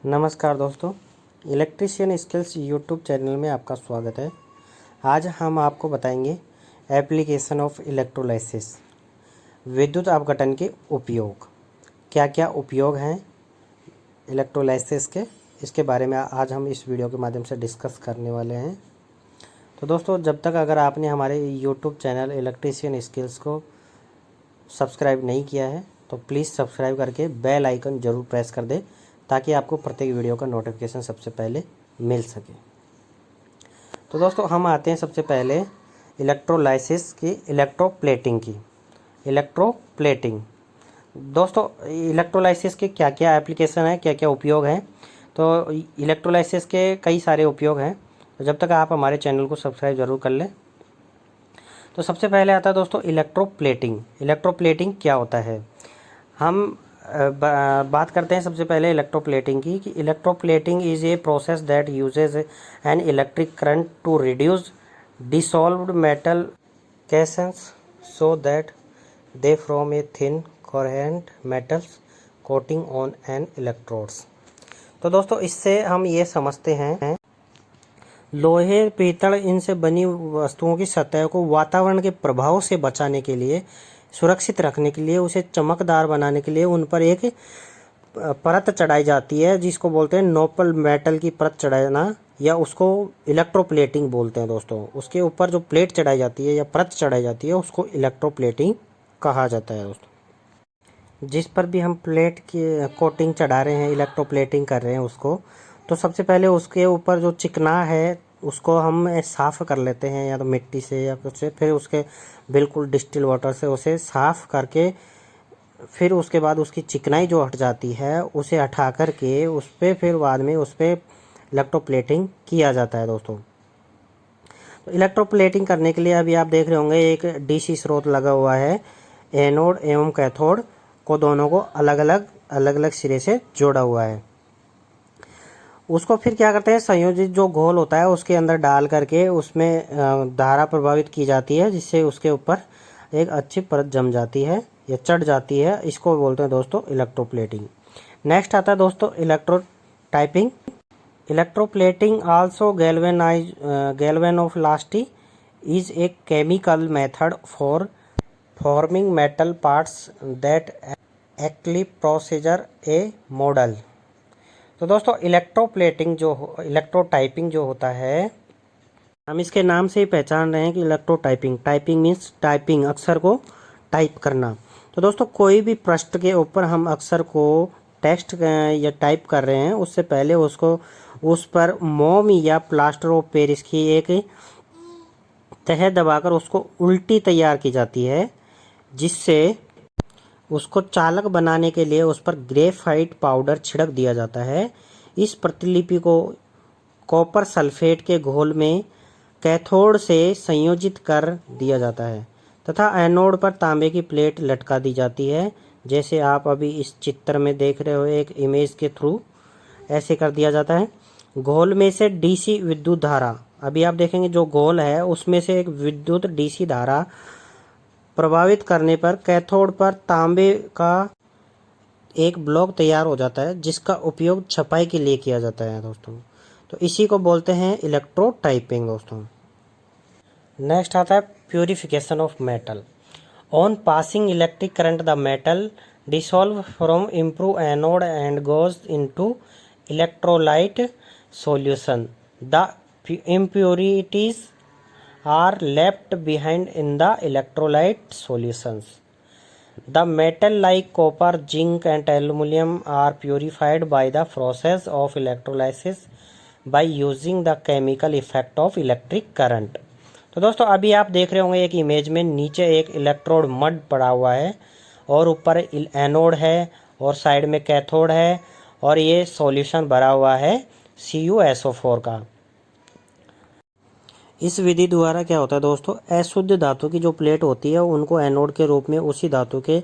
नमस्कार दोस्तों, electrician skills YouTube channel में आपका स्वागत है। आज हम आपको बताएंगे एप्लीकेशन ऑफ इलेक्ट्रोलाइसिस, विद्युत अपघटन के उपयोग। क्या क्या उपयोग हैं इलेक्ट्रोलाइसिस के, इसके बारे में आज हम इस वीडियो के माध्यम से डिस्कस करने वाले हैं। तो दोस्तों, जब तक अगर आपने हमारे यूट्यूब चैनल इलेक्ट्रीशियन स्किल्स को सब्सक्राइब नहीं किया है तो प्लीज़ सब्सक्राइब करके बेल आइकन ज़रूर प्रेस कर दें ताकि आपको प्रत्येक वीडियो का नोटिफिकेशन सबसे पहले मिल सके। तो दोस्तों, हम आते हैं सबसे पहले इलेक्ट्रोलाइसिस की इलेक्ट्रोप्लेटिंग की। इलेक्ट्रोप्लेटिंग दोस्तों, इलेक्ट्रोलाइसिस के क्या क्या एप्लीकेशन है, क्या क्या उपयोग हैं। तो इलेक्ट्रोलाइसिस के कई सारे उपयोग हैं। तो जब तक आप हमारे चैनल को सब्सक्राइब ज़रूर कर लें। तो सबसे पहले आता है दोस्तों इलेक्ट्रोप्लेटिंग। इलेक्ट्रोप्लेटिंग क्या होता है, हम बात करते हैं सबसे पहले इलेक्ट्रोप्लेटिंग की। कि electroplating is a process that uses an electric current to reduce dissolved metal cations so that they from a thin coherent metals coating on an electrodes. तो दोस्तों, इससे हम ये समझते हैं लोहे, पीतल इनसे बनी वस्तुओं की सतह को वातावरण के प्रभाव से बचाने के लिए, सुरक्षित रखने के लिए, उसे चमकदार बनाने के लिए उन पर एक परत चढ़ाई जाती है जिसको बोलते हैं नोपल मेटल की परत चढ़ाना, या उसको इलेक्ट्रोप्लेटिंग बोलते हैं दोस्तों। उसके ऊपर जो प्लेट चढ़ाई जाती है या परत चढ़ाई जाती है उसको इलेक्ट्रोप्लेटिंग कहा जाता है दोस्तों। जिस पर भी हम प्लेट की कोटिंग चढ़ा रहे हैं, इलेक्ट्रोप्लेटिंग कर रहे हैं उसको, तो सबसे पहले उसके ऊपर जो चिकना है उसको हम साफ़ कर लेते हैं, या तो मिट्टी से या कुछ से। फिर उसके बिल्कुल डिस्टिल वाटर से उसे साफ़ करके, फिर उसके बाद उसकी चिकनाई जो हट जाती है उसे हटा करके उस पर फिर बाद में उस पर इलेक्ट्रोप्लेटिंग किया जाता है दोस्तों। तो इलेक्ट्रोप्लेटिंग करने के लिए अभी आप देख रहे होंगे एक डीसी स्रोत लगा हुआ है। एनोड एवं कैथोड को दोनों को अलग अलग सिरे से जोड़ा हुआ है। उसको फिर क्या करते हैं, संयोजित जो घोल होता है उसके अंदर डाल करके उसमें धारा प्रभावित की जाती है, जिससे उसके ऊपर एक अच्छी परत जम जाती है या चढ़ जाती है। इसको बोलते हैं दोस्तों इलेक्ट्रोप्लेटिंग। नेक्स्ट आता है दोस्तों electrotyping. Electroplating also galvanoplasty is a chemical method for forming metal parts that actually procedure a model. तो दोस्तों, इलेक्ट्रोटाइपिंग जो होता है, हम इसके नाम से ही पहचान रहे हैं कि इलेक्ट्रोटाइपिंग। टाइपिंग मीन्स टाइपिंग, अक्षर को टाइप करना। तो दोस्तों, कोई भी पृष्ठ के ऊपर हम अक्षर को टेक्स्ट या टाइप कर रहे हैं, उससे पहले उसको उस पर मोम या प्लास्टर ऑफ पेरिस की एक तह दबाकर उसको उल्टी तैयार की जाती है, जिससे उसको चालक बनाने के लिए उस पर ग्रेफाइट पाउडर छिड़क दिया जाता है। इस प्रतिलिपि को कॉपर सल्फेट के घोल में कैथोड से संयोजित कर दिया जाता है तथा एनोड पर तांबे की प्लेट लटका दी जाती है, जैसे आप अभी इस चित्र में देख रहे हो एक इमेज के थ्रू ऐसे कर दिया जाता है। घोल में से डीसी विद्युत धारा, अभी आप देखेंगे जो घोल है उसमें से एक विद्युत डीसी धारा प्रभावित करने पर कैथोड पर तांबे का एक ब्लॉक तैयार हो जाता है, जिसका उपयोग छपाई के लिए किया जाता है दोस्तों। तो इसी को बोलते हैं इलेक्ट्रोटाइपिंग दोस्तों। नेक्स्ट आता है purification of metal. On passing electric current the metal dissolve from improve anode and goes into electrolyte solution. The impurities are left behind in the electrolyte solutions. The metal like copper, zinc and aluminum are purified by the process of electrolysis by using the chemical effect of electric current. तो दोस्तों, अभी आप देख रहे होंगे एक image में नीचे एक इलेक्ट्रोड मड पड़ा हुआ है और ऊपर एनोड है और साइड में कैथोड है, और ये सॉल्यूशन भरा हुआ है CuSO4 का। इस विधि द्वारा क्या होता है दोस्तों, अशुद्ध धातु की जो प्लेट होती है उनको एनोड के रूप में उसी धातु के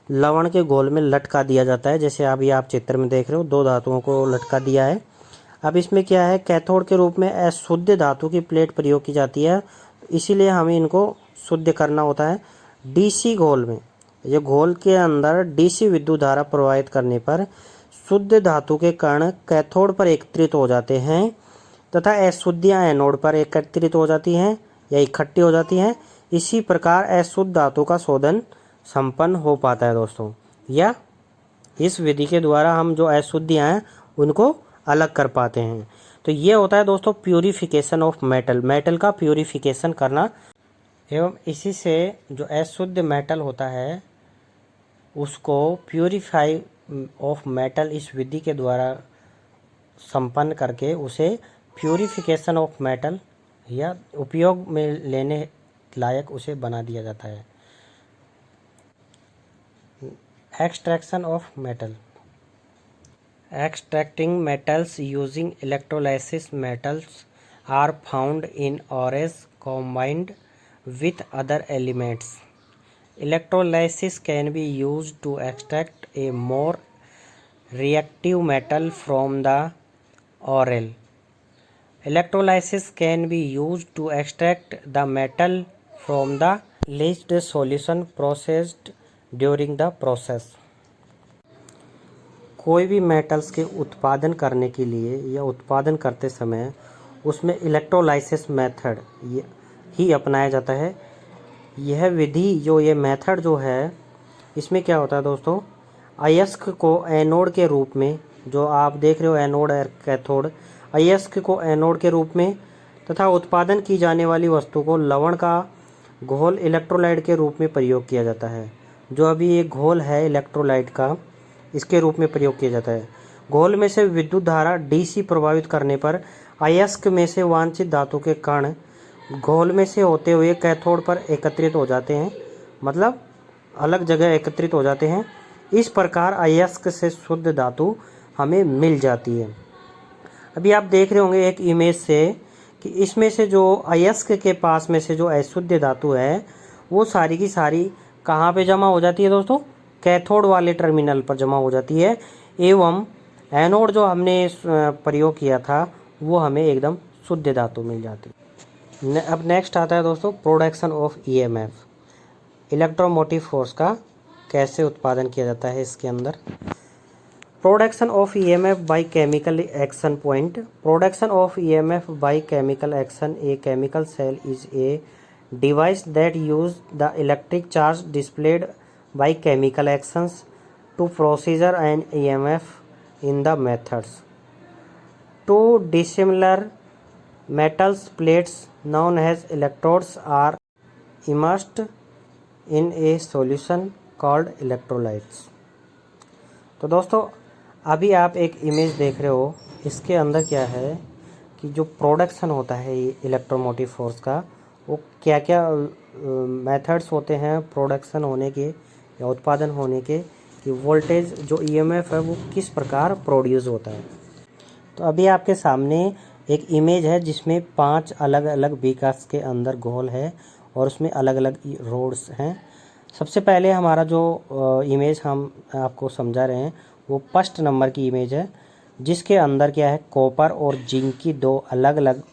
लवण के घोल में लटका दिया जाता है। जैसे अभी आप चित्र में देख रहे हो, दो धातुओं को लटका दिया है। अब इसमें क्या है, कैथोड के रूप में अशुद्ध धातु की प्लेट प्रयोग की जाती है, इसीलिए हमें इनको शुद्ध करना होता है। डीसी घोल में, ये घोल के अंदर डीसी विद्युत धारा प्रवाहित करने पर शुद्ध धातु के कण कैथोड पर एकत्रित हो जाते हैं तथा अशुद्धियाँ एनोड पर एकत्रित हो जाती हैं या इकट्ठी हो जाती हैं। इसी प्रकार अशुद्ध धातु का शोधन संपन्न हो पाता है दोस्तों, या इस विधि के द्वारा हम जो अशुद्धियाँ हैं उनको अलग कर पाते हैं। तो ये होता है दोस्तों प्यूरिफिकेशन ऑफ मेटल, मेटल का प्यूरिफिकेशन करना। एवं इसी से जो अशुद्ध मेटल होता है उसको प्यूरिफाई ऑफ मेटल इस विधि के द्वारा संपन्न करके उसे प्यूरिफिकेशन ऑफ मेटल या उपयोग में लेने लायक उसे बना दिया जाता है। Extraction of metal. Extracting metals using electrolysis metals are found in ores combined with other elements. Electrolysis can be used to extract a more reactive metal from the ore. Electrolysis can be used to extract the metal from the leached solution processed during the process. कोई भी metals के उत्पादन करने के लिए या उत्पादन करते समय उसमें इलेक्ट्रोलाइसिस मेथड ही अपनाया जाता है। यह विधि ये मेथड जो है इसमें क्या होता है दोस्तों, अयस्क को एनोड के रूप में, जो आप देख रहे हो एनोड और कैथोड, अयस्क को एनोड के रूप में तथा उत्पादन की जाने वाली वस्तु को लवण का घोल इलेक्ट्रोलाइट के रूप में प्रयोग किया जाता है। जो अभी एक घोल है इलेक्ट्रोलाइट का, इसके रूप में प्रयोग किया जाता है। घोल में से विद्युत धारा डीसी प्रभावित करने पर अयस्क में से वांछित धातु के कण घोल में से होते हुए कैथोड पर एकत्रित हो जाते हैं, मतलब अलग जगह एकत्रित हो जाते हैं। इस प्रकार अयस्क से शुद्ध धातु हमें मिल जाती है। अभी आप देख रहे होंगे एक इमेज से कि इसमें से जो अयस्क के पास में से जो अशुद्ध धातु है वो सारी की सारी कहाँ पे जमा हो जाती है दोस्तों, कैथोड वाले टर्मिनल पर जमा हो जाती है। एवं एनोड जो हमने प्रयोग किया था वो हमें एकदम शुद्ध धातु मिल जाती है। अब नेक्स्ट आता है दोस्तों production of EMF, electromotive force का कैसे उत्पादन किया जाता है इसके अंदर। Production of EMF by chemical action point. Production of EMF by chemical action, a chemical cell is a device that use the electric charge displayed by chemical actions to procedure an EMF in the methods. Two dissimilar metals plates known as electrodes are immersed in a solution called electrolytes. तो दोस्तों अभी आप एक image देख रहे हो, इसके अंदर क्या है कि जो प्रोडक्शन होता है इलेक्ट्रोमोटिव फोर्स का, वो क्या क्या मेथड्स होते हैं प्रोडक्शन होने के या उत्पादन होने के, कि वोल्टेज जो ईएमएफ है वो किस प्रकार प्रोड्यूस होता है। तो अभी आपके सामने एक इमेज है जिसमें 5 अलग अलग बीकर्स के अंदर घोल है और उसमें अलग अलग रोड्स हैं। सबसे पहले हमारा जो इमेज हम आपको समझा रहे हैं वो फर्स्ट नंबर की इमेज है, जिसके अंदर क्या है कॉपर और जिंक की 2 अलग अलग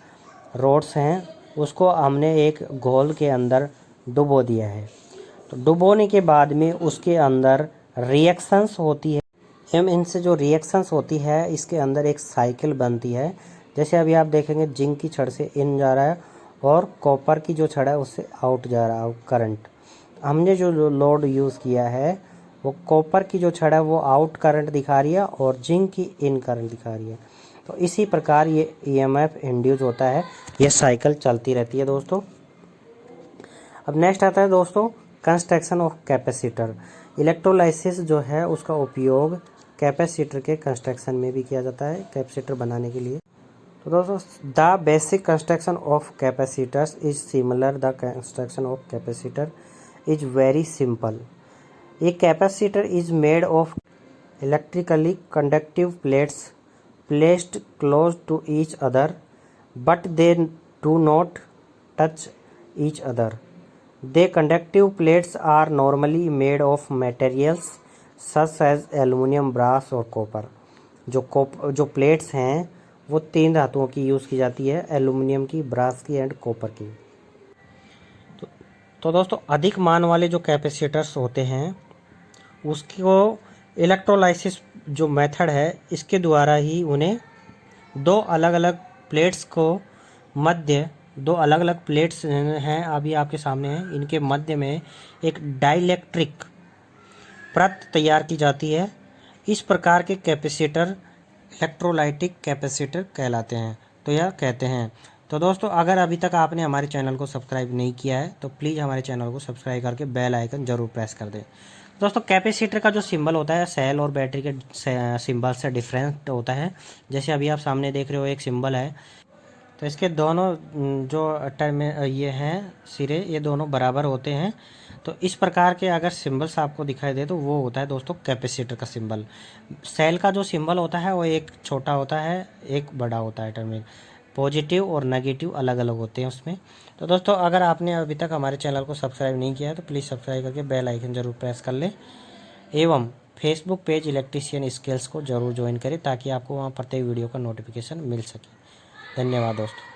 रोड्स हैं। उसको हमने एक घोल के अंदर डुबो दिया है। तो डुबोने के बाद में उसके अंदर रिएक्शंस होती है। एवं इनसे जो रिएक्शंस होती है इसके अंदर एक साइकिल बनती है। जैसे अभी आप देखेंगे जिंक की छड़ से इन जा रहा है और कॉपर की जो छड़ है उससे आउट जा रहा है करंट। हमने जो लोड यूज़ किया है वो कॉपर की जो छड़ है वो आउट करंट दिखा रही है और जिंक की इन करंट दिखा रही है। तो इसी प्रकार ये ईएमएफ इंड्यूस होता है, ये साइकिल चलती रहती है दोस्तों। अब नेक्स्ट आता है दोस्तों कंस्ट्रक्शन ऑफ कैपेसिटर। इलेक्ट्रोलाइसिस जो है उसका उपयोग कैपेसिटर के कंस्ट्रक्शन में भी किया जाता है, कैपेसिटर बनाने के लिए। तो दोस्तों the basic construction of capacitors is similar, the construction of capacitor is very simple. A capacitor is made of electrically conductive plates placed close to each other but they do not touch each other. The conductive plates are normally made of materials such as aluminium, brass और copper। जो plates हैं वो 3 धातुओं की use की जाती है, aluminium की, ब्रास की एंड कॉपर की। तो दोस्तों अधिक मान वाले जो कैपेसिटर्स होते हैं उसको इलेक्ट्रोलाइसिस जो मेथड है इसके द्वारा ही उन्हें दो अलग अलग प्लेट्स को मध्य दो अलग अलग प्लेट्स हैं अभी आपके सामने हैं, इनके मध्य में एक डाइलेक्ट्रिक परत तैयार की जाती है। इस प्रकार के कैपेसिटर इलेक्ट्रोलाइटिक कैपेसिटर कहलाते हैं, तो यह कहते हैं। तो दोस्तों अगर अभी तक आपने हमारे चैनल को सब्सक्राइब नहीं किया है तो प्लीज़ हमारे चैनल को सब्सक्राइब करके बेल आइकन जरूर प्रेस कर दें। दोस्तों कैपेसिटर का जो सिंबल होता है सेल और बैटरी के सिंबल से डिफरेंट होता है। जैसे अभी आप सामने देख रहे हो एक सिंबल है, तो इसके दोनों जो टर्म ये हैं सिरे, ये दोनों बराबर होते हैं। तो इस प्रकार के अगर सिंबल्स आपको दिखाई दे तो वो होता है दोस्तों कैपेसिटर का सिंबल। सेल का जो सिंबल होता है वो एक छोटा होता है, एक बड़ा होता है। टर्मिनल पॉजिटिव और नेगेटिव अलग अलग होते हैं उसमें। तो दोस्तों अगर आपने अभी तक हमारे चैनल को सब्सक्राइब नहीं किया है तो प्लीज़ सब्सक्राइब करके बेल आइकन जरूर प्रेस कर लें एवं फेसबुक पेज इलेक्ट्रीशियन स्किल्स को जरूर ज्वाइन करें ताकि आपको वहाँ प्रत्येक वीडियो का नोटिफिकेशन मिल सके। धन्यवाद दोस्तों।